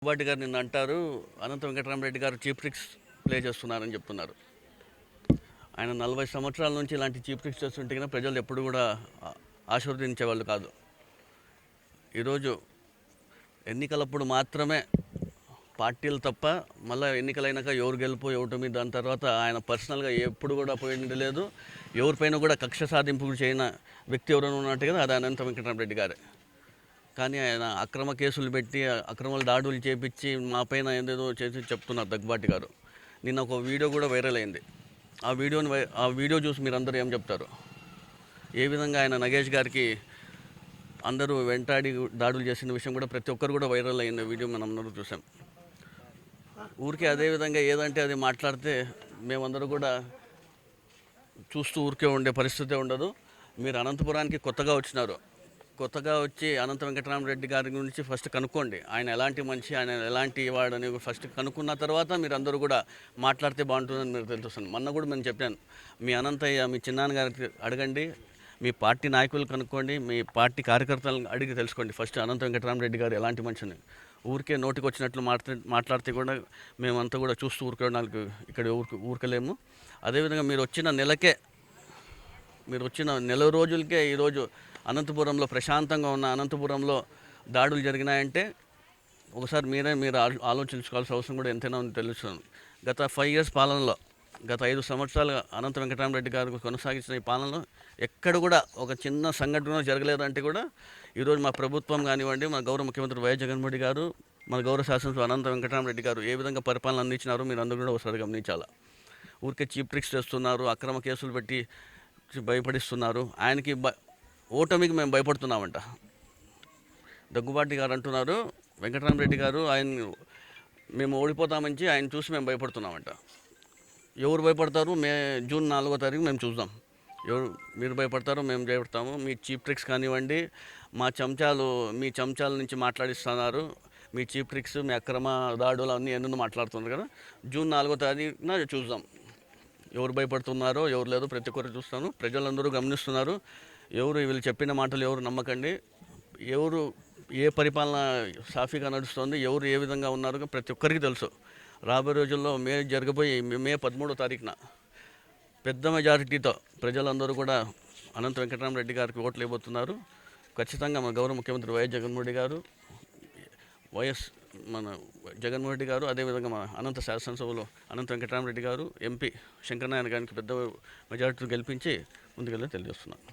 వాటి గారు నిన్న అంటారు అనంత వెంకటరామరెడ్డి గారు చీప్ ట్రిక్స్ ప్లే చేస్తున్నారని చెప్తున్నారు. ఆయన 40 సంవత్సరాల నుంచి ఇలాంటి చీప్ ట్రిక్స్ చేస్తుంటే కన్నా ప్రజలు ఎప్పుడు కూడా ఆశీర్వదించేవాళ్ళు కాదు. ఈరోజు ఎన్నికలప్పుడు మాత్రమే పార్టీలు తప్ప మళ్ళీ ఎన్నికలైనాక ఎవరు గెలుపు ఎవటమి దాని తర్వాత ఆయన పర్సనల్గా ఎప్పుడు కూడా పోయింది లేదు. ఎవరిపైన కూడా కక్ష సాధింపు చేయని వ్యక్తి ఎవరైనా ఉన్నట్టుగా అది అనంత వెంకటరామరెడ్డి గారే. కానీ ఆయన అక్రమ కేసులు పెట్టి అక్రమాలు దాడులు చేపించి మా పైన ఏదేదో చేసి చెప్తున్నారు దగ్గుబాటి గారు. నిన్న ఒక వీడియో కూడా వైరల్ అయింది. ఆ వీడియో చూసి మీరు అందరూ ఏం చెప్తారు? ఏ విధంగా ఆయన నగేష్ గారికి అందరూ వెంటాడి దాడులు చేసిన విషయం కూడా ప్రతి ఒక్కరు కూడా వైరల్ అయింది. వీడియో మనం అందరూ చూసాం. ఊరికే అదేవిధంగా ఏదంటే అది మాట్లాడితే మేమందరూ కూడా చూస్తూ ఊరికే ఉండే పరిస్థితే ఉండదు. మీరు అనంతపురానికి కొత్తగా వచ్చి అనంత వెంకటరామరెడ్డి గారి గురించి ఫస్ట్ కనుక్కోండి. ఆయన ఎలాంటి మనిషి, ఆయన ఎలాంటి వాడని ఫస్ట్ కనుక్కున్న తర్వాత మీరు అందరూ కూడా మాట్లాడితే బాగుంటుందని మీరు తెలుస్తుంది. మొన్న కూడా నేను చెప్పాను, మీ అనంతయ్య మీ చిన్నాన్న గారికి అడగండి, మీ పార్టీ నాయకులు కనుక్కోండి, మీ పార్టీ కార్యకర్తలను అడిగి తెలుసుకోండి ఫస్ట్ అనంత వెంకటరామరెడ్డి గారు ఎలాంటి మనిషిని. ఊరికే నోటికి వచ్చినట్లు మాట్లాడితే కూడా మేమంతా కూడా చూస్తూ ఊరుకోవడానికి ఇక్కడ ఊరికలేము. అదేవిధంగా మీరు వచ్చిన నెల రోజులకే ఈరోజు అనంతపురంలో ప్రశాంతంగా ఉన్న అనంతపురంలో దాడులు జరిగినాయంటే ఒకసారి మీరు ఆలోచించుకోవాల్సిన అవసరం కూడా ఎంతైనా తెలుస్తుంది. గత 5 years పాలనలో, గత 5 సంవత్సరాలుగా అనంత వెంకటరామరెడ్డి గారు కొనసాగించిన ఈ పాలనలో ఎక్కడ కూడా ఒక చిన్న సంఘటన జరగలేదంటే కూడా ఈరోజు మా ప్రభుత్వం కానివ్వండి, మా గౌరవ ముఖ్యమంత్రి వైఎస్ జగన్మోహన్ రెడ్డి గారు, మన గౌరవ శాసనసభ అనంత వెంకటరామరెడ్డి గారు ఏ విధంగా పరిపాలన అందించినారో మీరు అందరూ కూడా ఒకసారి గమనించాలి. ఊరికే చీప్ ట్రిక్స్ చేస్తున్నారు, అక్రమ కేసులు పెట్టి భయపడిస్తున్నారు. ఆయనకి ఓటమికి మేము భయపడుతున్నామంట. దగ్గుబాటి గారు అంటున్నారు వెంకటరామరెడ్డి గారు మేము ఓడిపోతామని ఆయన చూసి మేము భయపడుతున్నామంట. ఎవరు భయపడతారు? జూన్ 4వ తారీఖు మేము చూద్దాం. మీరు భయపడతారో మేము భయపడతాము. మీ చీప్ ట్రిక్స్ కానివ్వండి, మీ చెంచాల నుంచి మాట్లాడిస్తున్నారు. మీ చీప్ ట్రిక్స్, మీ అక్రమ దాడులు అన్నీ ఎన్నో మాట్లాడుతున్నారు కదా. జూన్ 4వ తారీఖున చూద్దాం ఎవరు భయపడుతున్నారో ఎవరు లేదో ప్రతి ఒక్కరు చూస్తాను. ప్రజలందరూ గమనిస్తున్నారు. వీళ్ళు చెప్పిన మాటలు ఎవరు నమ్మకండి. ఏ పరిపాలన సాఫీగా నడుస్తుంది, ఎవరు ఏ విధంగా ఉన్నారో ప్రతి ఒక్కరికి తెలుసు. రాబోయే రోజుల్లో జరగబోయే మే 13వ తారీఖున పెద్ద మెజారిటీతో ప్రజలందరూ కూడా అనంత వెంకటరామరెడ్డి గారికి ఓట్లు ఇవ్వబోతున్నారు. ఖచ్చితంగా మన గౌరవ ముఖ్యమంత్రి వైఎస్ జగన్మోహన్ రెడ్డి గారు అదేవిధంగా మన అనంత శాసనసభలో అనంత వెంకటరామరెడ్డి గారు, ఎంపీ శంకరనారాయణ గారికి పెద్ద మెజారిటీతో గెలిపించి ముందుకెళ్ళి తెలియజేస్తున్నాను.